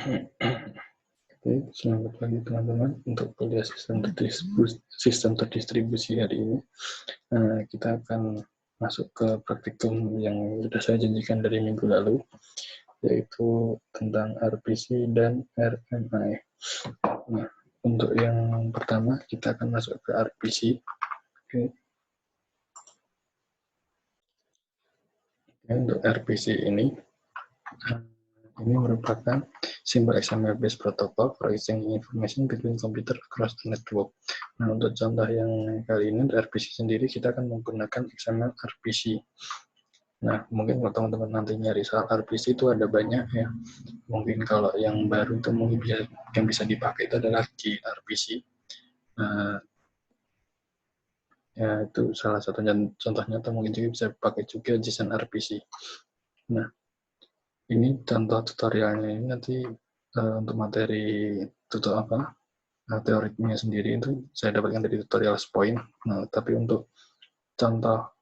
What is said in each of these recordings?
Oke, selamat pagi teman-teman untuk kuliah sistem terdistribusi hari ini. Kita akan masuk ke praktikum yang sudah saya janjikan dari minggu lalu, yaitu tentang RPC dan RMI. Nah, untuk yang pertama kita akan masuk ke RPC. Oke. Untuk RPC ini merupakan Simple XML based protocol for exchanging information between computer across the network. Nah, untuk contoh yang kali ini RPC sendiri kita akan menggunakan XML RPC. Nah, mungkin kalau teman-teman nanti nyari soal RPC itu ada banyak ya. Mungkin kalau yang baru itu mungkin yang bisa dipakai itu adalah gRPC. Ya, itu salah satu contohnya, atau mungkin juga bisa pakai juga JSON RPC. Nah, ini contoh tutorialnya ini nanti untuk materi teorinya sendiri itu saya dapatkan dari tutorial Spoin. Nah, tapi untuk contoh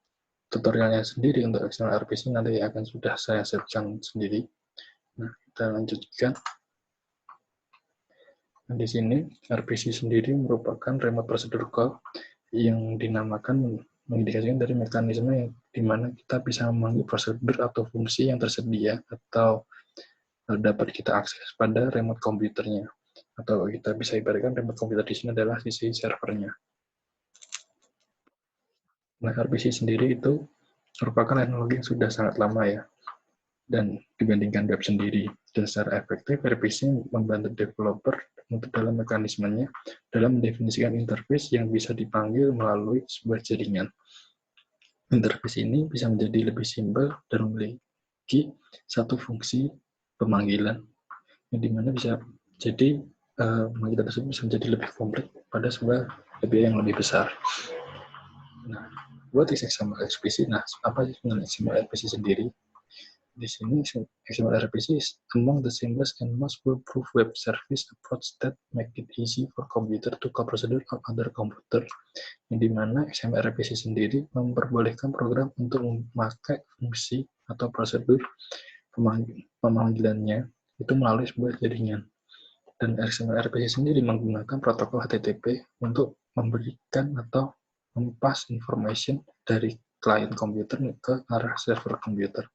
tutorialnya sendiri untuk XML RPC nanti akan sudah saya siapkan sendiri. Nah, kita lanjutkan. Nah, di sini RPC sendiri merupakan remote procedure call yang dinamakan mengindikasikan dari mekanisme yang dimana kita bisa memanggil prosedur atau fungsi yang tersedia atau dapat kita akses pada remote komputernya. Atau kita bisa ibaratkan remote komputer di sini adalah sisi servernya. Nah, RPC sendiri itu merupakan teknologi yang sudah sangat lama ya, dan dibandingkan web sendiri. Dan secara efektif, RPC membantu developer untuk dalam mekanismenya dalam mendefinisikan interface yang bisa dipanggil melalui sebuah jaringan. Interface ini bisa menjadi lebih simpel dan memiliki satu fungsi pemanggilan, yang dimana bisa jadi pemanggilan tersebut bisa menjadi lebih kompleks pada sebuah API yang lebih besar. Nah, buat XML RPC, nah apa sih sebenarnya XML RPC sendiri? Di sini XML RPC is among the simplest and most foolproof web service approach that make it easy for computer to call procedure on other computer. Yang dimana XML RPC sendiri memperbolehkan program untuk memakai fungsi atau prosedur pemanggilannya itu melalui sebuah jaringan. Dan XML RPC sendiri menggunakan protokol HTTP untuk memberikan atau mempass information dari client komputer ke arah server komputer.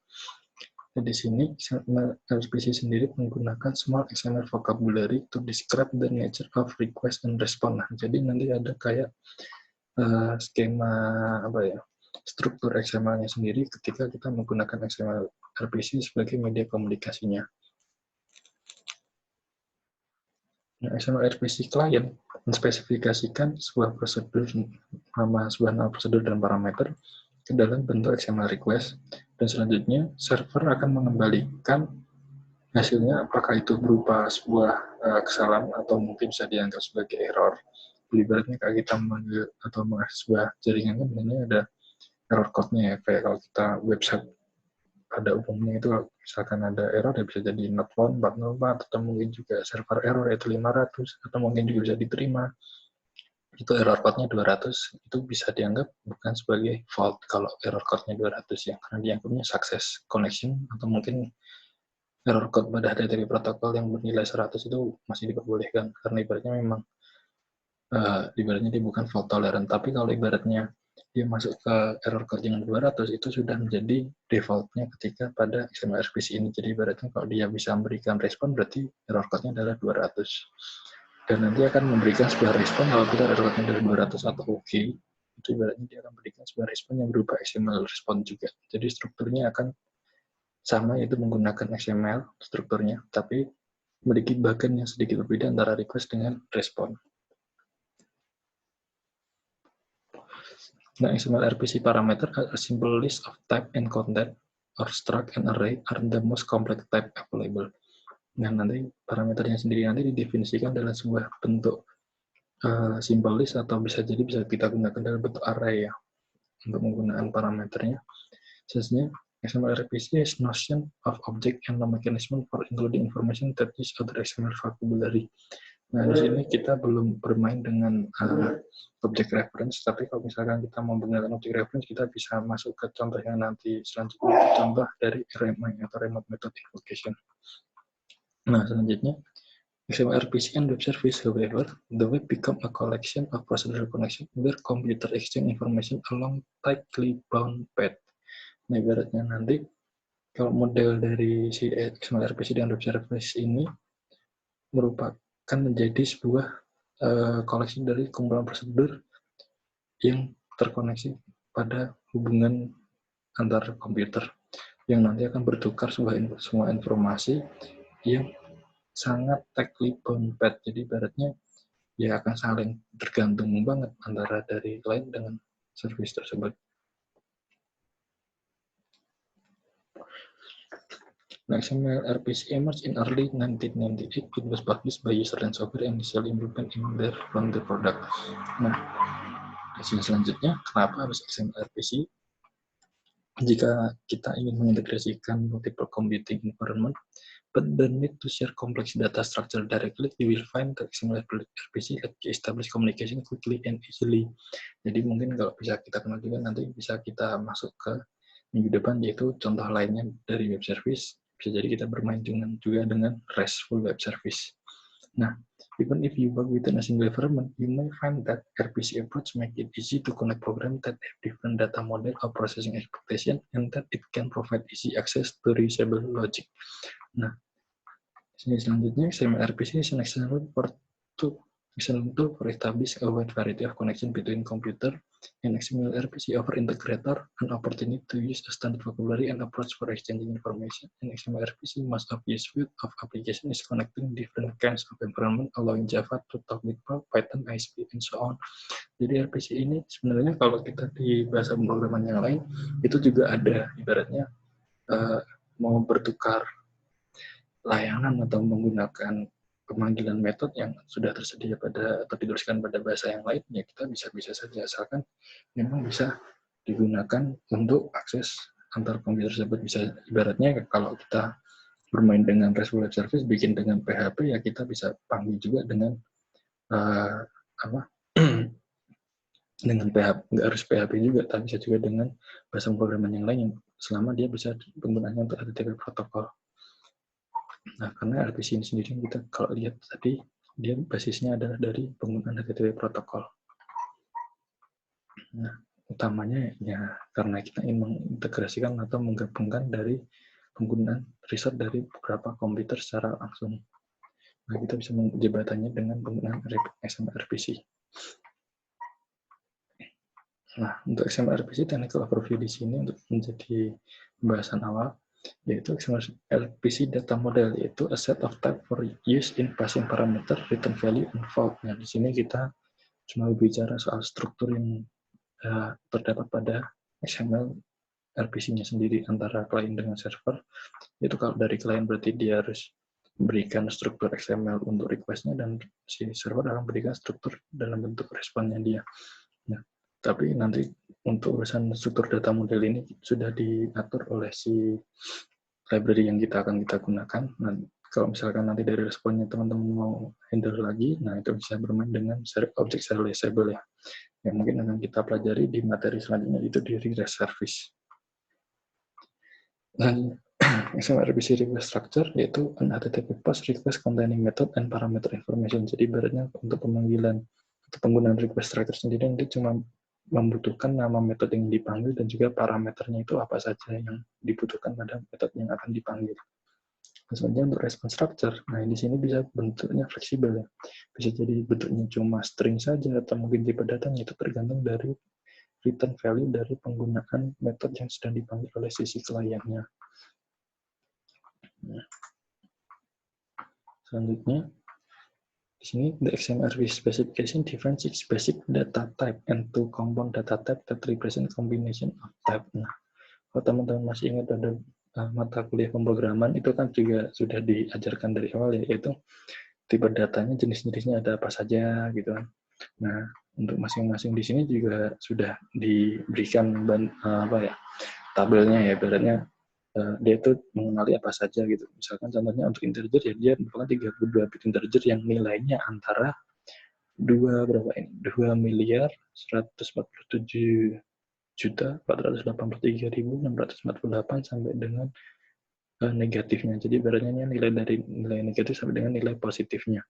Dan di sini XML RPC sendiri menggunakan small XML vocabulary to describe the nature of request and response. Nah, jadi nanti ada kayak skema struktur XML-nya sendiri ketika kita menggunakan XML RPC sebagai media komunikasinya. Nah, XML RPC client menspesifikasikan sebuah prosedur, nama prosedur dan parameter ke dalam bentuk XML request, dan selanjutnya server akan mengembalikan hasilnya, apakah itu berupa sebuah kesalahan atau mungkin bisa dianggap sebagai error. Ibaratnya kayak kita memanggil atau mengakses sebuah jaringan, sebenarnya ada error code-nya ya, kayak kalau kita website pada umumnya itu misalkan ada error ya bisa jadi not found 404, atau mungkin juga server error yaitu 500, atau mungkin juga bisa diterima itu error code-nya 200, itu bisa dianggap bukan sebagai fault kalau error code-nya 200 ya, karena dianggapnya success connection, atau mungkin error code pada HTTP protokol yang bernilai 100 itu masih diperbolehkan karena ibaratnya memang ibaratnya dia bukan fault tolerant. Tapi kalau ibaratnya dia masuk ke error code yang 200 itu sudah menjadi defaultnya ketika pada XML RPC ini. Jadi ibaratnya kalau dia bisa memberikan respon berarti error code-nya adalah 200. Dan nanti akan memberikan sebuah respon kalau kita error code-nya dari 200 atau OK. Itu ibaratnya dia akan memberikan sebuah respon yang berupa XML respon juga. Jadi strukturnya akan sama, yaitu menggunakan XML strukturnya, tapi memiliki bagian yang sedikit berbeda antara request dengan respon. Nah, XML RPC parameter a simple list of type and content or struct and array are the most complex type available. Nah, nanti parameternya sendiri nanti didefinisikan dalam sebuah bentuk simple list, atau bisa jadi bisa kita gunakan dalam bentuk array ya untuk menggunakan parameternya. Selanjutnya, XML RPC is notion of object and mechanism for including information that is other XML vocabulary. Nah, di sini kita belum bermain dengan object reference, tapi kalau misalkan kita mau menggunakan object reference, kita bisa masuk ke contoh yang nanti selanjutnya, contoh dari RMI atau Remote Method Invocation. Nah, selanjutnya, XML RPC and web service, however, the web become a collection of procedural connection where computer exchange information along tightly bound path. Nah, ibaratnya nanti, kalau model dari si XML RPC dan web service ini merupakan menjadi sebuah koleksi dari kumpulan prosedur yang terkoneksi pada hubungan antar komputer yang nanti akan bertukar semua informasi yang sangat tightly bound path. Jadi ibaratnya ya akan saling tergantung banget antara dari client dengan service tersebut. Nah, XML RPC emerged in early 1998. It was published by user and software initially implemented in their founder product. Nah, hasil selanjutnya, kenapa harus XML RPC? Jika kita ingin mengintegrasikan multiple computing environment, but the need to share complex data structure directly, you will find that XML RPC let you establish communication quickly and easily. Jadi mungkin kalau bisa kita kenal juga nanti bisa kita masuk ke minggu depan, yaitu contoh lainnya dari web service. Bisa jadi kita bermain juga dengan RESTful web service. Nah, even if you work within a single environment, you may find that RPC approach make it easy to connect programs that have different data model or processing expectation, and that it can provide easy access to reusable logic. Nah, sini selanjutnya, XML RPC is an example for establish a wide variety of connection between computer and XML RPC offer integrator an opportunity to use a standard vocabulary and approach for exchanging information. And XML RPC most obvious suite of application is connecting different kinds of environment, allowing Java to talk with Python, ISP, and so on. Jadi RPC ini sebenarnya kalau kita di bahasa pemrograman yang lain itu juga ada ibaratnya mau bertukar layanan atau menggunakan pemanggilan metode yang sudah tersedia pada atau dituliskan pada bahasa yang lain, ya kita bisa saja, asalkan memang bisa digunakan untuk akses antar komputer tersebut. Bisa ibaratnya kalau kita bermain dengan RESTful web service, bikin dengan PHP, ya kita bisa panggil juga dengan dengan PHP, nggak harus PHP juga, tapi bisa juga dengan bahasa pemrograman yang lain, selama dia bisa penggunaannya untuk HTTP protokol. Nah, karena RPC ini sendiri kita kalau lihat tadi, dia basisnya adalah dari penggunaan HTTP protokol. Nah, utamanya ya karena kita ingin mengintegrasikan atau menggabungkan dari penggunaan riset dari beberapa komputer secara langsung. Nah, kita bisa menjebatannya dengan penggunaan XML RPC. Nah, untuk XML RPC, technical overview di sini untuk menjadi pembahasan awal, yaitu XML RPC data model, yaitu a set of type for use in passing parameter, return value, and fault. Nah, di sini kita cuma bicara soal struktur yang terdapat pada XML RPC-nya sendiri antara klien dengan server. Itu kalau dari klien berarti dia harus berikan struktur XML untuk request-nya, dan si server akan berikan struktur dalam bentuk responnya dia. Nah, tapi nanti untuk urusan struktur data model ini sudah diatur oleh si library yang kita gunakan. Nah, kalau misalkan nanti dari responnya teman-teman mau handle lagi, nah itu bisa bermain dengan object serializable ya. Yang mungkin akan kita pelajari di materi selanjutnya, itu di REST service. Dan XML RPC request structure yaitu an HTTP post request containing method and parameter information. Jadi ibaratnya untuk pemanggilan atau penggunaan request structure sendiri itu cuma membutuhkan nama metode yang dipanggil dan juga parameternya itu apa saja yang dibutuhkan pada metode yang akan dipanggil. Selanjutnya untuk response structure, nah di sini bisa bentuknya fleksibel ya. Bisa jadi bentuknya cuma string saja atau mungkin tipe datanya, itu tergantung dari return value dari penggunaan metode yang sedang dipanggil oleh sisi kliennya. Nah, selanjutnya di sini the XML specification defines six basic data type and two compound data type that represent combination of type. Nah, kalau teman-teman masih ingat ada mata kuliah pemrograman, itu kan juga sudah diajarkan dari awal ya, yaitu tipe datanya, jenis-jenisnya ada apa saja gitu kan. Nah, untuk masing-masing di sini juga sudah diberikan tabelnya ya, ibaratnya dia itu mengenali apa saja gitu. Misalkan contohnya untuk integer ya, dia merupakan 32 bit integer yang nilainya antara 2.147.483.648 sampai dengan negatifnya. Jadi ibaratnya nilai dari nilai negatif sampai dengan nilai positifnya.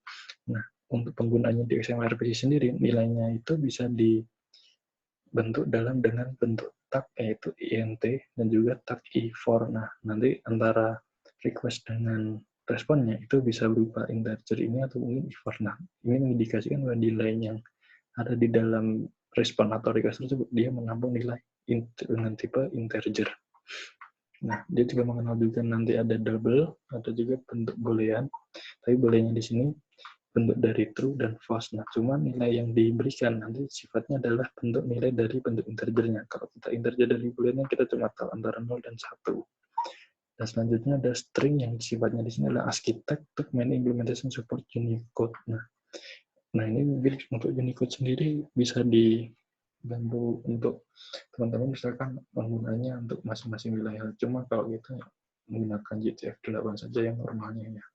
Nah, untuk penggunaannya di XML RPC sendiri, nilainya itu bisa dibentuk dengan bentuk tag, yaitu int dan juga tag i4. Nah, nanti antara request dengan responnya itu bisa berupa integer ini atau mungkin i4. Nah, ini mengindikasikan bahwa nilai yang ada di dalam respon atau request tersebut dia menampung nilai dengan tipe integer. Nah, dia juga mengenal juga nanti ada double, ada juga bentuk boolean. Tapi booleannya di sini bentuk dari true dan false. Nah, cuma nilai yang diberikan nanti sifatnya adalah bentuk nilai dari bentuk integernya. Kalau kita integer dari booleannya, kita cuma tahu antara 0 dan 1. Dan selanjutnya ada string yang sifatnya di sini adalah ASCII tag untuk main implementation support Unicode. Nah, ini mungkin untuk Unicode sendiri bisa dibantu untuk teman-teman misalkan penggunanya untuk masing-masing wilayah. Cuma kalau kita menggunakan JTF8 saja yang normalnya ya.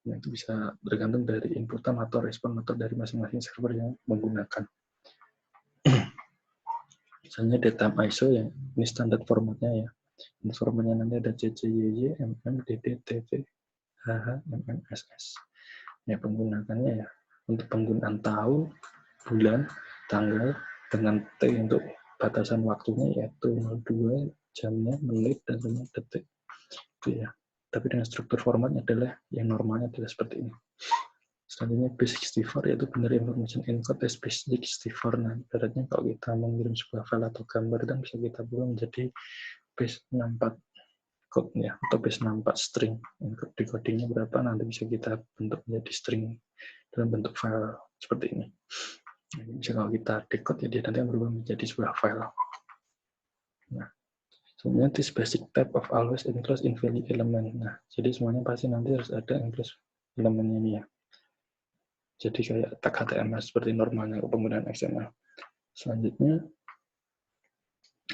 Nah, itu bisa bergantung dari inputan atau respon atau dari masing-masing server yang menggunakan. Misalnya data ISO yang ini standar formatnya ya. Formatnya nanti ada CCYY, MM, DD, TV, HH, MMSS. Ya, penggunaannya ya untuk penggunaan tahun, bulan, tanggal, dengan T untuk batasan waktunya yaitu 02, jamnya, menit, dan detik. Itu ya. Tapi dengan struktur formatnya adalah yang normalnya adalah seperti ini. Selanjutnya base64 yaitu binary information encode as base64. Nah, ibaratnya kalau kita mengirim sebuah file atau gambar dan bisa kita buat menjadi base64 code ya atau base64 string. Encode decodingnya berapa nanti bisa kita bentuk menjadi string dalam bentuk file seperti ini. Nah, bisa kalau kita decode ya dia nanti berubah menjadi sebuah file. Nah, sebenarnya this basic type of always enclosed in value element. Nah, jadi semuanya pasti nanti harus ada enclosed elemennya ini ya. Jadi kayak tag HTML seperti normalnya penggunaan XML. Selanjutnya,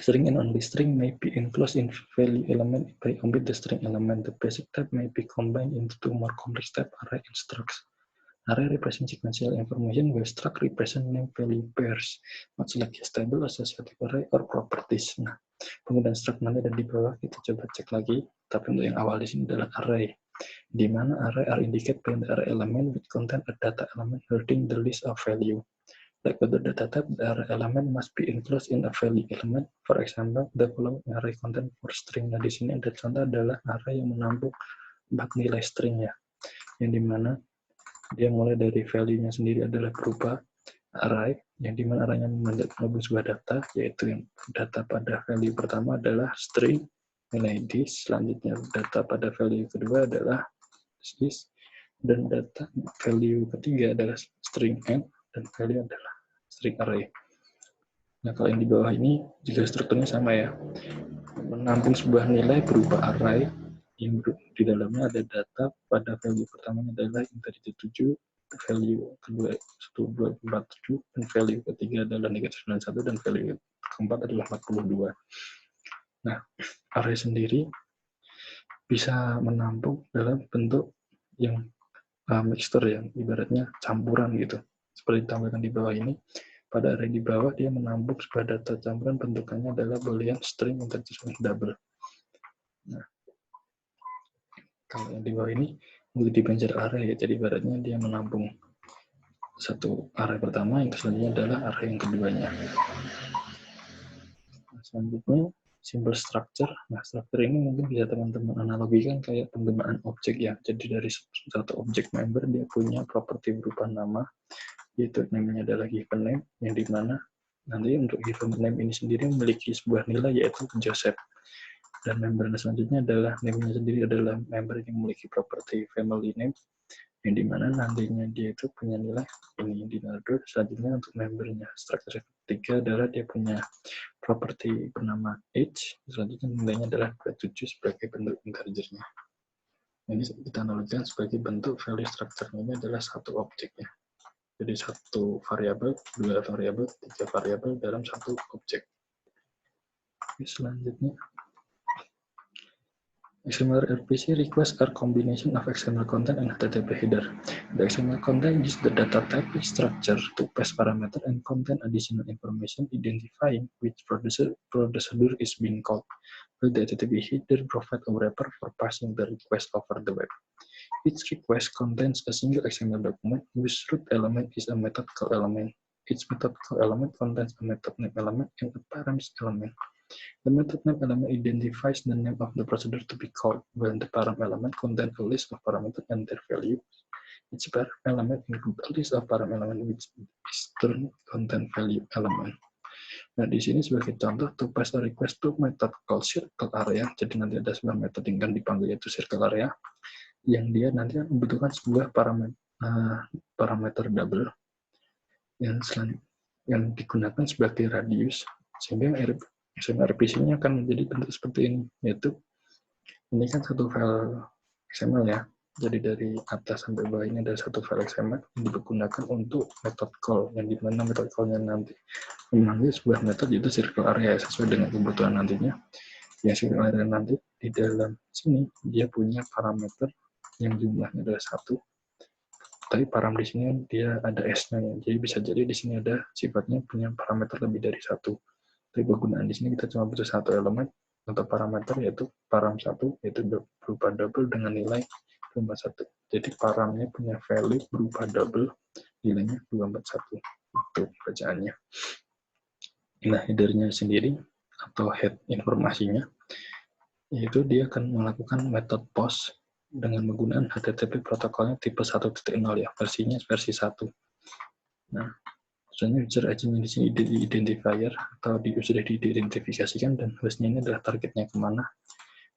string and only string may be enclosed in value element by omit the string element. The basic type may be combined into two more complex type, array and struct. Array represent sequential information, while struct represent name value pairs, much like a stable, associative array, or properties. Nah, penggunaan struct nanti ada di bawah, kita coba cek lagi. Tapi untuk yang awal di sini adalah array, di mana array are indicated by the array element with content a data element holding the list of value. Like other data type, the array element must be enclosed in a value element. For example, the following array content for string. Nah, di sini ada contoh adalah array yang menampung 4 nilai string ya, yang dimana dia mulai dari value-nya sendiri adalah berupa array, yang dimana array-nya mengandung sebuah data, yaitu yang data pada value pertama adalah string, nilai this, selanjutnya data pada value kedua adalah this, dan data value ketiga adalah string n, dan value adalah string array. Nah, kalau yang di bawah ini juga strukturnya sama ya, menampung sebuah nilai berupa array, yang di dalamnya ada data pada value pertamanya adalah integer 7, value kedua 1247, dan value ketiga adalah negatif 91, dan value keempat adalah 42. Nah, array sendiri bisa menampung dalam bentuk yang mixture ya, ibaratnya campuran gitu. Seperti ditampilkan di bawah ini, pada array di bawah dia menampung sebuah data campuran bentukannya adalah boolean, string, integer, dan double. Nah, kalau yang di bawah ini multi-dimensional array, jadi ibaratnya dia menampung satu array pertama, yang selanjutnya adalah array yang keduanya. Nah, selanjutnya simple structure. Nah, structure ini mungkin bisa teman-teman analogikan kayak penggunaan objek ya. Jadi dari satu objek member dia punya properti berupa nama, yaitu namanya adalah given name, yang dimana nanti untuk given name ini sendiri memiliki sebuah nilai yaitu Joseph. Dan member selanjutnya adalah name-nya sendiri adalah member yang memiliki properti family name, yang dimana nantinya dia itu punya nilai ini di node. Selanjutnya untuk membernya struktur ketiga adalah dia punya properti bernama age, selanjutnya nilainya adalah 27 sebagai bentuk integernya. Ini kita analogikan sebagai bentuk value structure ini adalah satu objeknya. Jadi satu variabel, dua variabel, tiga variabel dalam satu objek. Oke, selanjutnya XML RPC requests are combination of XML content and HTTP header. The XML content uses the data type structure to pass parameter and contain additional information identifying which procedure is being called, while the HTTP header provides a wrapper for passing the request over the web. Each request contains a single XML document whose root element is a method call element. Each method call element contains a method name element and a params element. The method name element identifies the name of the procedure to be called, while the param element contains a list of parameters and their values. Each param element includes a list of param element which is turned content value element. Nah, di sini sebagai contoh, to pass a request to method call circle area. Jadi nanti ada sebuah metode yang akan dipanggil yaitu circle area, yang dia nanti membutuhkan sebuah parameter double yang digunakan sebagai radius, sehingga RPC-nya akan menjadi bentuk seperti ini, yaitu ini kan satu file XML ya, jadi dari atas sampai bawah ini ada satu file XML yang digunakan untuk method call, yang dimana method call-nya nanti memanggil sebuah metode yaitu circle area sesuai dengan kebutuhan nantinya. Yang circle area nanti di dalam sini dia punya parameter yang jumlahnya adalah 1, tapi param di sini dia ada S-nya, jadi bisa jadi di sini ada sifatnya punya parameter lebih dari 1. Tapi penggunaan di sini kita cuma butuh satu elemen untuk parameter, yaitu param 1, yaitu berupa double dengan nilai 241. Jadi paramnya punya value berupa double, nilainya 241. Itu bacaannya. Nah, header-nya sendiri atau head informasinya, yaitu dia akan melakukan metode post dengan menggunakan HTTP protokolnya tipe 1.0 ya, versinya versi 1. Nah, sebenarnya user agent di sini identifier atau sudah diidentifikasikan, dan hostnya ini adalah targetnya kemana,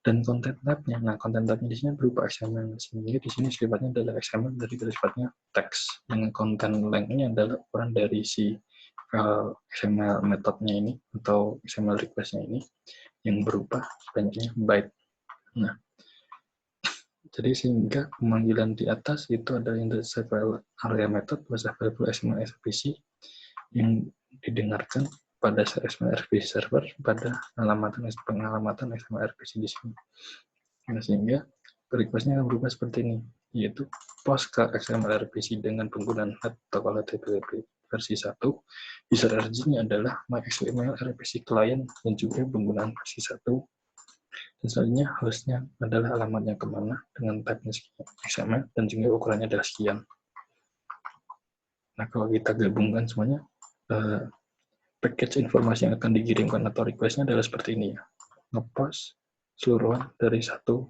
dan content type-nya. Nah, content type-nya di sini berupa XML, sehingga di sini sifatnya adalah XML, dari sifatnya teks, dengan content length-nya adalah ukuran dari si XML metode-nya ini atau XML request-nya ini yang berupa banyaknya byte. Nah, jadi sehingga pemanggilan di atas itu ada yang dari file area method was available XML RPC yang didengarkan pada XML RPC server pada pengalamatan XML RPC di sini. Nah, sehingga request-nya akan berubah seperti ini, yaitu post ke XML RPC dengan penggunaan protokol HTTP versi 1. User RG-nya adalah MyXML RPC client dan juga penggunaan versi 1. Dan selanjutnya hostnya adalah alamatnya kemana dengan type-nya XML dan juga ukurannya adalah sekian. Nah, kalau kita gabungkan semuanya, package informasi yang akan dikirimkan atau request-nya adalah seperti ini ya. Ngepost seluruhan dari satu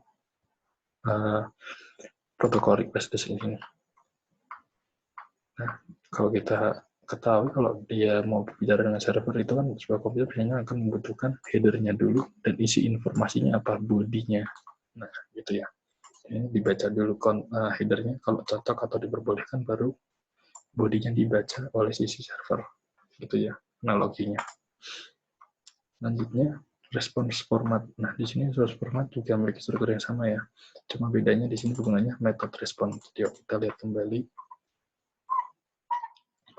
protokol request di sini. Nah, kalau kita ketahui kalau dia mau berbicara dengan server itu kan sebuah komputer biasanya akan membutuhkan header-nya dulu dan isi informasinya apa, body-nya. Nah, gitu ya. Ini dibaca dulu header-nya, kalau cocok atau diperbolehkan baru body-nya dibaca oleh sisi server. Gitu ya, analoginya. Selanjutnya, response format. Nah, di sini response format juga memiliki struktur yang sama ya. Cuma bedanya di sini penggunanya method response. Jadi kita lihat kembali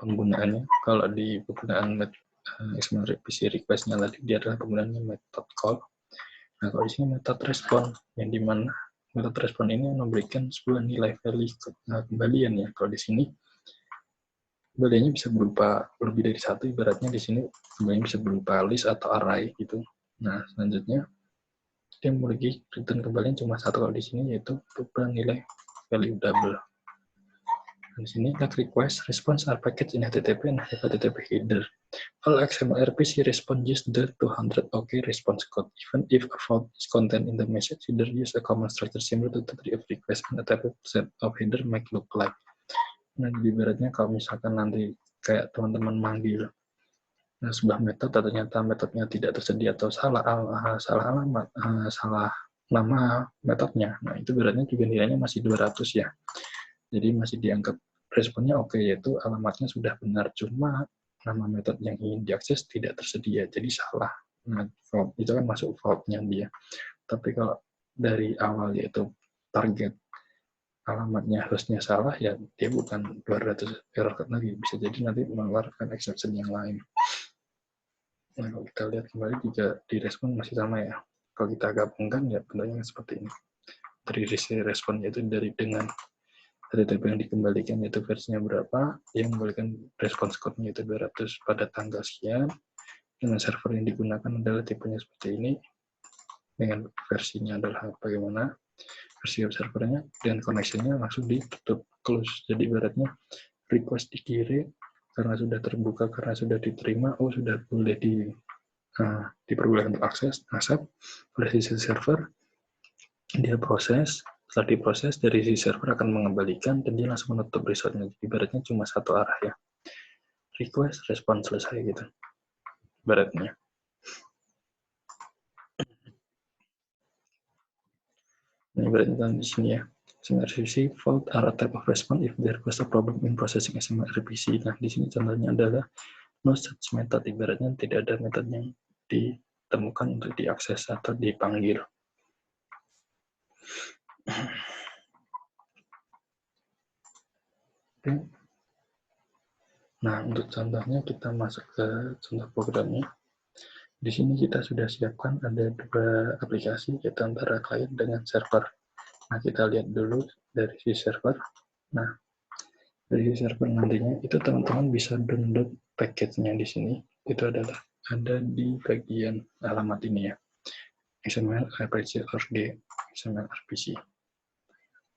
penggunaannya. Kalau di penggunaan XML RPC request-nya tadi, dia adalah penggunaannya method call. Nah, kalau di sini method respond, yang dimana method respond ini memberikan sebuah nilai value kembalian ya. Kalau di sini kembaliannya bisa berupa lebih dari 1, ibaratnya di sini kembaliannya bisa berupa list atau array gitu. Nah, selanjutnya dia memiliki return kembalian cuma 1 kalau di sini, yaitu berupa nilai value double. Di sini like request response are packaged in HTTP and HTTP header. All XML RPC response use the 200 OK response code. Even if a fault is contained in the message, header use a common structure similar to the tree of request and a type of set of header might look like. Nah, ibaratnya kalau misalkan nanti kayak teman-teman manggil sebuah metode, ternyata metodenya tidak tersedia atau salah alamat, salah nama metodenya. Nah, itu beratnya juga nilainya masih 200 ya. Jadi masih dianggap responnya oke, yaitu alamatnya sudah benar, cuma nama metode yang ingin diakses tidak tersedia, jadi salah. Nah, itu kan masuk fault-nya dia. Tapi kalau dari awal yaitu target alamatnya hostnya salah, ya dia bukan 200 error lagi, bisa jadi nanti mengeluarkan exception yang lain. Nah, kalau kita lihat kembali juga di respon masih sama ya. Kalau kita gabungkan, ya bentuknya seperti ini. Dari receive respon yaitu dari HTTP yang dikembalikan yaitu versinya berapa, yang memberikan respons code-nya itu 200 pada tanggal sekian, dengan server yang digunakan adalah tipenya seperti ini, dengan versinya adalah bagaimana, versi web servernya, dan connection-nya langsung ditutup, close. Jadi ibaratnya request dikirim, karena sudah terbuka, karena sudah diterima, oh sudah boleh diperbolehkan untuk akses, accept oleh sisi server, dia proses, setelah diproses dari sisi server akan mengembalikan dan dia langsung menutup resultnya. Ibaratnya cuma satu arah ya, request, respon, selesai gitu ibaratnya. Nah, ibaratnya di sini ya, XML RPC fault are a type of response if there was a problem in processing XML RPC. Nah, di sini contohnya adalah no such method, ibaratnya tidak ada metode yang ditemukan untuk diakses atau dipanggil. Oke. Nah, untuk contohnya kita masuk ke contoh programnya. Di sini kita sudah siapkan ada dua aplikasi, yaitu antara client dengan server. Nah, kita lihat dulu dari si server. Nah, dari si server nantinya itu teman-teman bisa download package-nya di sini. Itu adalah ada di bagian alamat ini ya. XML RPC org, XML RPC.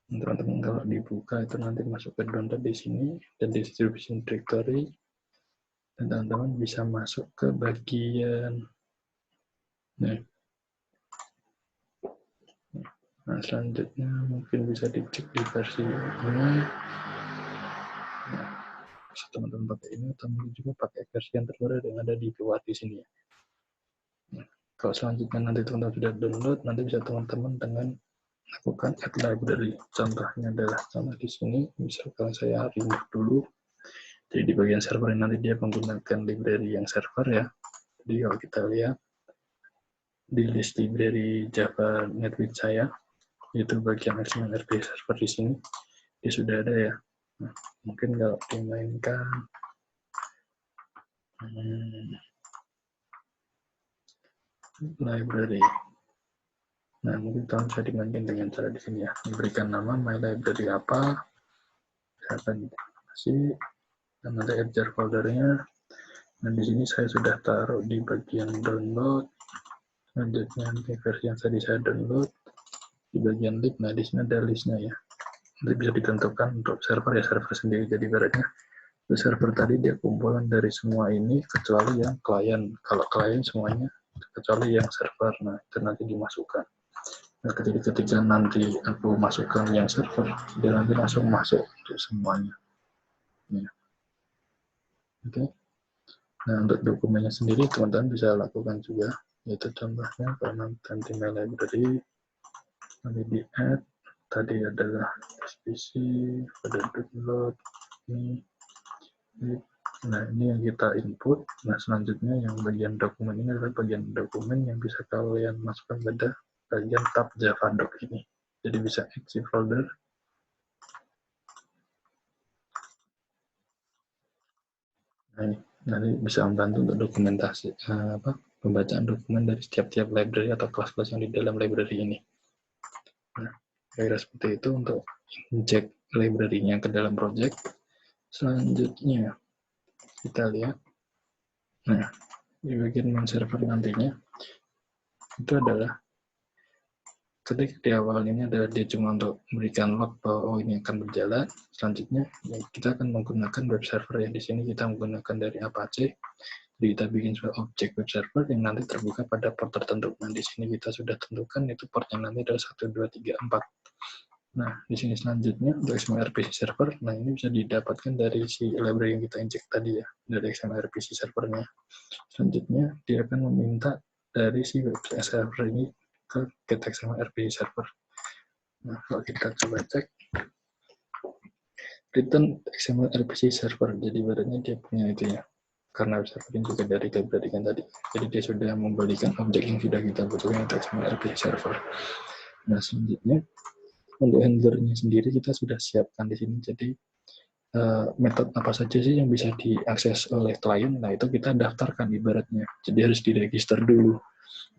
Teman-teman kalau dibuka itu nanti masuk ke download di sini dan distribution directory, dan teman-teman bisa masuk ke bagian nah selanjutnya mungkin bisa dicek di versi ini. Nah, bisa teman-teman pakai ini atau mungkin juga pakai versi yang terbaru yang ada di bawah di sini ya. Nah, kalau selanjutnya nanti teman-teman sudah download, nanti bisa teman-teman dengan lakukan add library. Contohnya adalah contoh di sini, misalkan saya remove dulu. Jadi di bagian server nanti dia menggunakan library yang server ya. Jadi kalau kita lihat di list library Java NetBeans saya, itu bagian XML RPC server di sini, dia sudah ada ya. Nah, mungkin kalau dimainkan library. Nah, mungkin kalian bisa dimainkan dengan cara di sini ya. Diberikan nama my library apa, akan kasih, dan ada jar foldernya. Nah, di sini saya sudah taruh di bagian download. Selanjutnya nanti versi yang tadi saya download di bagian link. Nah, di sini ada listnya ya. Nanti bisa ditentukan untuk server ya, server sendiri. Jadi ibaratnya server tadi dia kumpulan dari semua ini kecuali yang klien. Kalau klien semuanya kecuali yang server. Nah, itu nanti dimasukkan. Nah, ketika nanti aku masukkan yang server, dia nanti langsung masuk untuk semuanya. Ya. Oke. Nah, untuk dokumennya sendiri teman-teman bisa lakukan juga. Yaitu contohnya kalau nanti my library, nanti di add, tadi adalah SPC, pada download, ini. Nah, ini yang kita input. Nah, selanjutnya yang bagian dokumen ini adalah bagian dokumen yang bisa kalian masukkan pada bagian tab Javadoc ini. Jadi bisa exit folder. Nah, ini nanti bisa membantu untuk dokumentasi pembacaan dokumen dari setiap library atau kelas-kelas yang di dalam library ini. Nah, kira seperti itu untuk inject library-nya ke dalam project. Selanjutnya kita lihat. Nah, di bagian main server nantinya itu adalah ketika di awal ini adalah dia cuma untuk memberikan log bahwa oh ini akan berjalan. Selanjutnya ya, kita akan menggunakan web server yang di sini kita menggunakan dari Apache. Jadi kita bikin sebuah objek web server yang nanti terbuka pada port tertentu. Nah, di sini kita sudah tentukan itu portnya nanti adalah 1, 2, 3, 4. Nah, di sini selanjutnya untuk XML RPC server, nah ini bisa didapatkan dari si library yang kita inject tadi ya, dari XML RPC servernya. Selanjutnya dia akan meminta dari si web server ini ke get XML RPC server. Nah, kalau kita coba cek return XML RPC server, jadi badannya dia punya itu ya, karena web server ini juga dari library kan tadi, jadi dia sudah membalikan objek yang sudah kita butuhkan untuk XML RPC server. Nah, selanjutnya untuk handlernya sendiri kita sudah siapkan di sini, jadi metode apa saja sih yang bisa diakses oleh klien, nah itu kita daftarkan ibaratnya, jadi harus diregister dulu.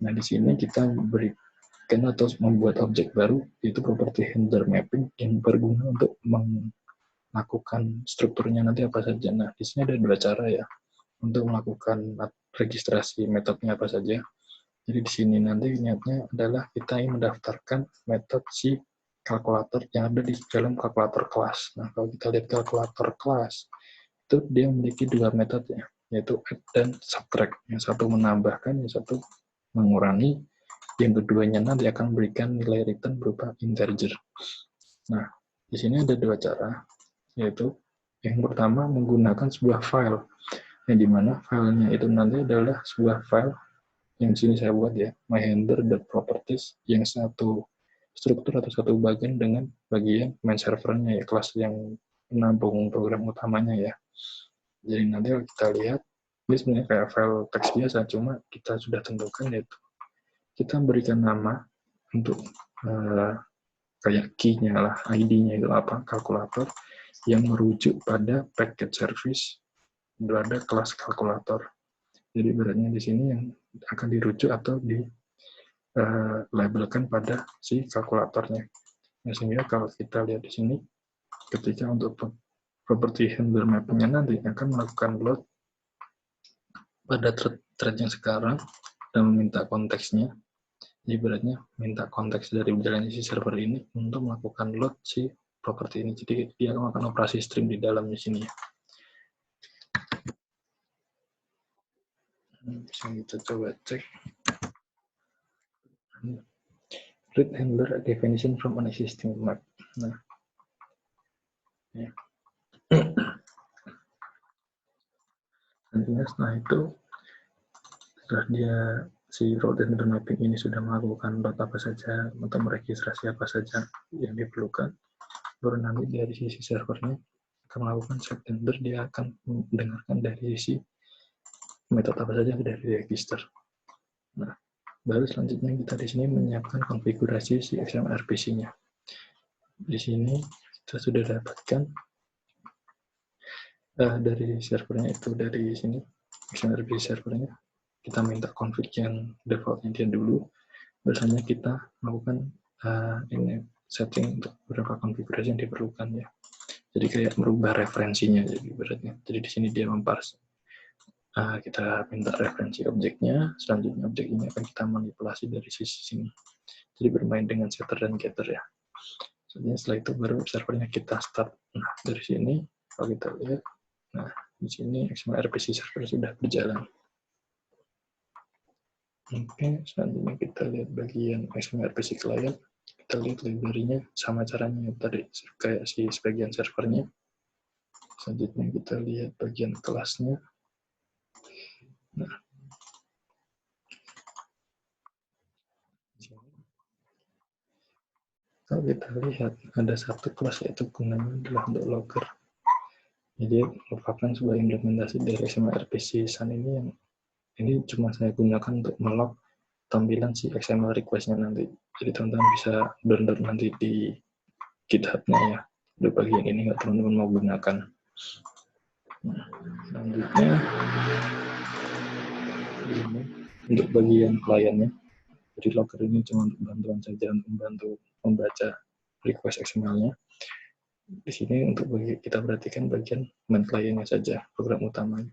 Nah, di sini kita berikan atau membuat objek baru, yaitu property handler mapping yang berguna untuk melakukan strukturnya nanti apa saja. Nah, di sini ada dua cara ya untuk melakukan registrasi metodenya apa saja. Jadi di sini nanti niatnya adalah kita ingin mendaftarkan metode si kalkulator yang ada di dalam kalkulator kelas. Nah, kalau kita lihat kalkulator kelas, itu dia memiliki dua metode ya, yaitu add dan subtract. Yang satu menambahkan, yang satu mengurangi, yang keduanya nanti akan memberikan nilai return berupa integer. Nah, di sini ada dua cara, yaitu yang pertama menggunakan sebuah file, yang dimana filenya itu nanti adalah sebuah file yang di sini saya buat ya, myhandler.properties, yang satu struktur atau satu bagian dengan bagian main servernya ya, kelas yang menampung program utamanya ya. Jadi nanti kalau kita lihat, ini sebenarnya kayak file teks biasa, cuma kita sudah tentukan yaitu kita berikan nama untuk kayak key-nya lah, ID-nya itu apa, kalkulator, yang merujuk pada packet service pada kelas kalkulator. Jadi beratnya di sini yang akan dirujuk atau dilabelkan pada si kalkulatornya. Nah, sehingga kalau kita lihat di sini, ketika untuk property handler mapping-nya nanti akan melakukan load pada thread yang sekarang dan meminta konteksnya. Jadi beratnya minta konteks dari berjalannya si server ini untuk melakukan load si properti ini. Jadi dia akan melakukan operasi stream di dalamnya sini ya. Bisa kita coba cek. Read handler definition from an existing map. Nah, ya. Nantinya setelah itu, setelah dia si route handler mapping ini sudah melakukan load apa saja atau meregistrasi apa saja yang diperlukan, baru nanti dari sisi servernya akan melakukan set handler, dia akan mendengarkan dari sisi metode apa saja yang sudah diregister. Nah, baru selanjutnya kita di sini menyiapkan konfigurasi si XMRPC-nya. Di sini kita sudah dapatkan dari servernya itu, dari sini XMRPC servernya kita minta config yang defaultnya dia dulu. Biasanya kita melakukan ini setting untuk beberapa konfigurasi yang diperlukan ya. Jadi kayak merubah referensinya jadi beratnya. Jadi di sini dia memparse. Kita minta referensi objeknya, selanjutnya objek ini akan kita manipulasi dari sisi sini. Jadi bermain dengan setter dan getter ya. Setelah itu baru servernya kita start. Nah, dari sini kalau kita lihat, nah di sini XMRPC server sudah berjalan. Oke, selanjutnya kita lihat bagian XMRPC client. Kita lihat library-nya sama caranya tadi, kayak si sebagian servernya. Selanjutnya kita lihat bagian kelasnya. Nah, kalau kita lihat ada satu kelas yaitu gunanya adalah untuk logger. Jadi merupakan sebuah implementasi dari XMRPC Sun ini yang ini cuma saya gunakan untuk melog tampilan si XML request-nya nanti. Jadi teman-teman bisa download nanti di GitHub-nya ya. Untuk bagian ini nggak teman-teman mau gunakan. Nah, selanjutnya ini untuk bagian kliennya. Jadi logger ini cuma untuk bantuan saja, untuk membantu membaca request XML-nya. Di sini untuk kita perhatikan bagian main client-nya saja, program utamanya.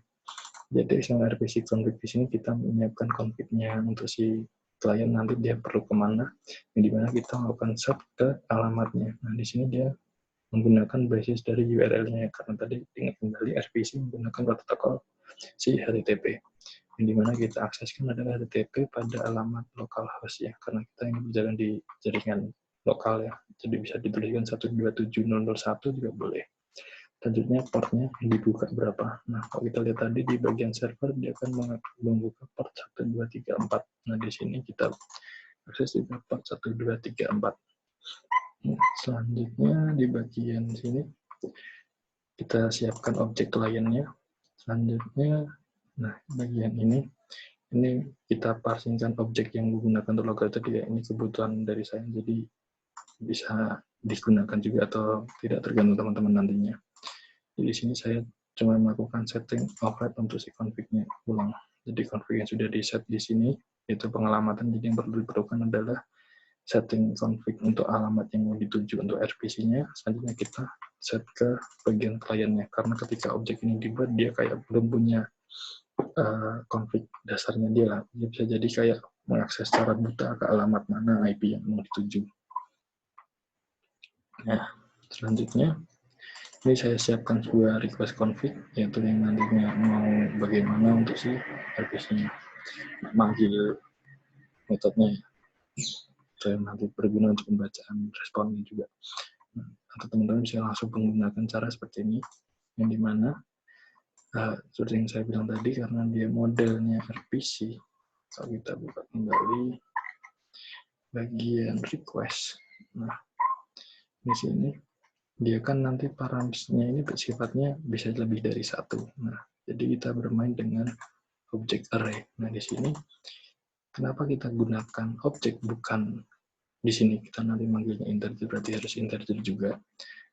Jadi XMRPC config di sini kita menyiapkan config-nya untuk si klien nanti dia perlu kemana, yang dimana kita melakukan set ke alamatnya. Nah di sini dia menggunakan basis dari URL-nya karena tadi ingat kembali RPC menggunakan protokol si HTTP, yang dimana kita akseskan adalah HTTP pada alamat localhost ya, karena kita ingin berjalan di jaringan lokal ya, jadi bisa dituliskan 127.0.1 juga boleh. Selanjutnya portnya dibuka berapa. Nah, kalau kita lihat tadi di bagian server, dia akan membuka port 1234. Nah, di sini kita akses di port 1234. Nah, selanjutnya di bagian sini, kita siapkan objek kliennya. Selanjutnya, nah, bagian ini kita parsingkan objek yang menggunakan untuk logger tadi ya. Ini kebutuhan dari saya, jadi bisa digunakan juga atau tidak tergantung teman-teman nantinya. Jadi di sini saya cuma melakukan setting override untuk si config-nya ulang. Jadi config yang sudah di set di sini Yaitu pengelamatan. Jadi yang perlu diperlukan adalah setting config untuk alamat yang mau dituju untuk RPC-nya. Selanjutnya kita set ke bagian kliennya, karena ketika objek ini dibuat dia kayak belum punya config dasarnya dia lah. Dia bisa jadi kayak mengakses secara buta ke alamat mana IP yang mau dituju. Nah, selanjutnya ini saya siapkan sebuah request config, yaitu yang nantinya mau bagaimana untuk si RPC-nya manggil metodenya. Saya nanti berguna untuk pembacaan responnya juga. Nah, atau teman-teman bisa langsung menggunakan cara seperti ini, yang dimana seperti yang saya bilang tadi, karena dia modelnya RPC, kalau kita buka kembali bagian request, nah di sini dia kan nanti parametersnya ini sifatnya bisa lebih dari satu. Nah, jadi kita bermain dengan objek array. Nah, di sini kenapa kita gunakan objek, bukan di sini kita nanti manggilnya integer, berarti harus integer juga.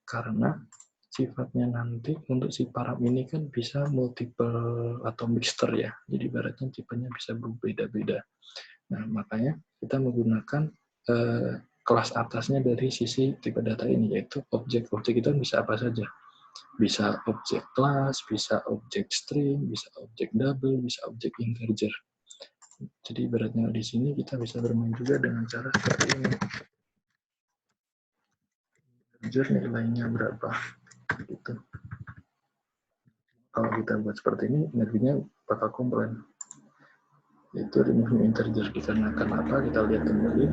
Karena sifatnya nanti untuk si param ini kan bisa multiple atau mixture ya. Jadi ibaratnya tipenya bisa berbeda-beda. Nah, makanya kita menggunakan kelas atasnya dari sisi tipe data ini, yaitu objek. Objek itu bisa apa saja. Bisa objek class, bisa objek string, bisa objek double, bisa objek integer. Jadi ibaratnya di sini kita bisa bermain juga dengan cara seperti ini. Integer nilainya berapa, gitu. Kalau kita buat seperti ini, energinya bakal komplain. Itu remove integer, dikarenakan apa? Kita lihat kembali,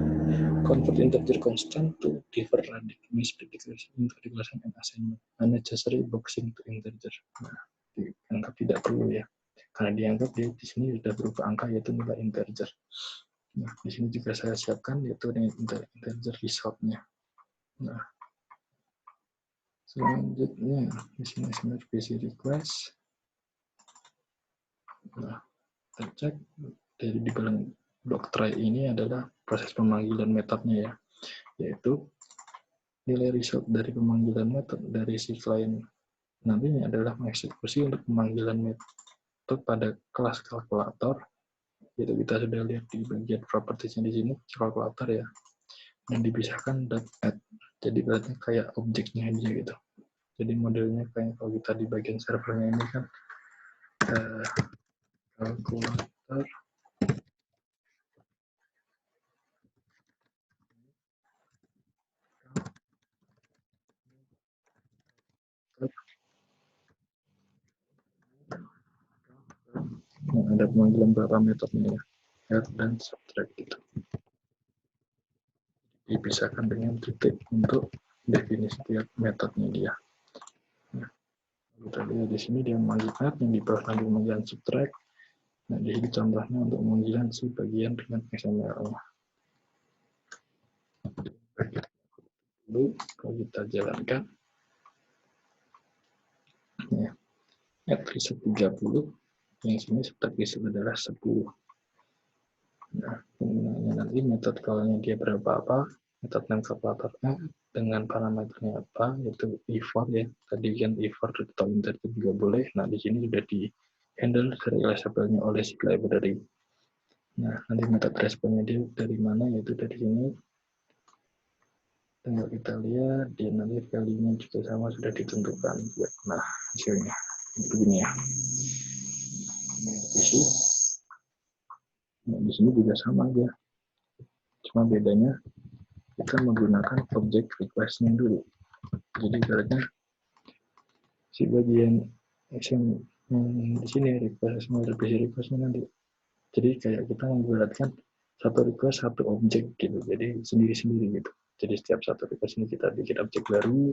convert integer constant to differ radical missplit declaration into declaration and assignment unnecessary boxing to integer. Nah, dianggap tidak perlu ya, karena dianggap dia di sini sudah berupa angka, yaitu nilai integer. Nah, di sini juga saya siapkan yaitu dengan integer resultnya. Nah, selanjutnya di sini RPC request. Nah, kita cek dari di belakang blok try ini adalah proses pemanggilan metodenya ya, yaitu nilai result dari pemanggilan metode dari si klien nantinya adalah mengeksekusi untuk pemanggilan metode pada kelas kalkulator, yaitu kita sudah lihat di bagian propertiesnya di sini, kalkulator ya, yang dipisahkan .add. Jadi berarti kayak objeknya aja gitu. Jadi modelnya kayak kalau kita di bagian servernya ini kan kalkulator ada pemanggilan berapa metodenya ya, add dan subtract gitu. Dipisahkan dengan titik untuk definisi tiap metodenya dia. Nah, kita lihat di sini dia memanggil add, yang di bawah nanti pemanggilan subtract. Nah, di sini contohnya untuk pemanggilan si bagian dengan XML-nya. Lalu kalau kita jalankan, ya, add result 30, yang sini subtract result adalah 10. Nah, penggunaannya nanti metode kalau dia berapa apa, metode name kalkulatornya dengan parameternya apa, yaitu if-for ya. Tadi kan if-for atau integer juga boleh. Nah, di sini sudah di handle serializable-nya oleh si library. Nah, nanti metode responnya dia dari mana, yaitu dari sini. Tinggal kita lihat, dia nanti value-nya juga sama sudah ditentukan. Nah, hasilnya begini ya. Nah, di sini juga sama aja. Cuma bedanya kita menggunakan objek request-nya dulu. Jadi ibaratnya si bagian action di sini request-nya nanti. Jadi kayak kita membuatkan satu request satu objek gitu. Jadi sendiri-sendiri gitu. Jadi setiap satu request ini kita bikin objek baru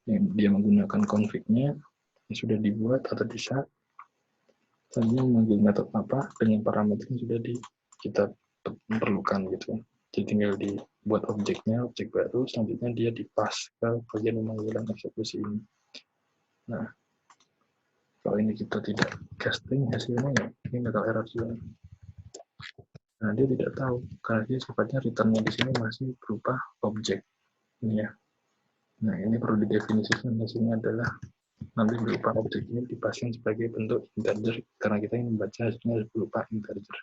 yang dia menggunakan config-nya yang sudah dibuat atau bisa. Selanjutnya memanggil metode apa dengan parameter yang sudah kita perlukan gitu. Jadi tinggal dibuat objeknya, objek baru, selanjutnya dia dipas ke bagian pemanggilan eksekusi ini. Nah, kalau ini kita tidak casting hasilnya ya, ini bakal error juga. Nah, dia tidak tahu karena dia sifatnya return-nya di sini masih berupa objek. Ini ya. Nah, ini perlu didefinisikan di sini adalah nanti berupa objek ini dipasang sebagai bentuk integer karena kita ingin membaca hasilnya berupa integer.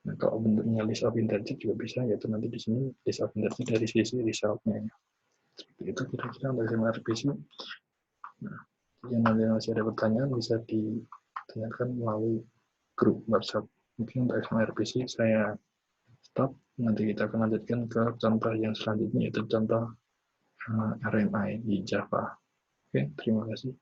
Nah, kalau bentuknya list of integer juga bisa, yaitu nanti di sini list of integer dari sisi result-nya. Seperti itu kira-kira untuk XML RPC. Nah, yang nanti masih ada pertanyaan bisa ditanyakan melalui grup WhatsApp. Mungkin untuk XML RPC saya stop. Nanti kita akan lanjutkan ke contoh yang selanjutnya, yaitu contoh RMI di Java. Oke, terima kasih.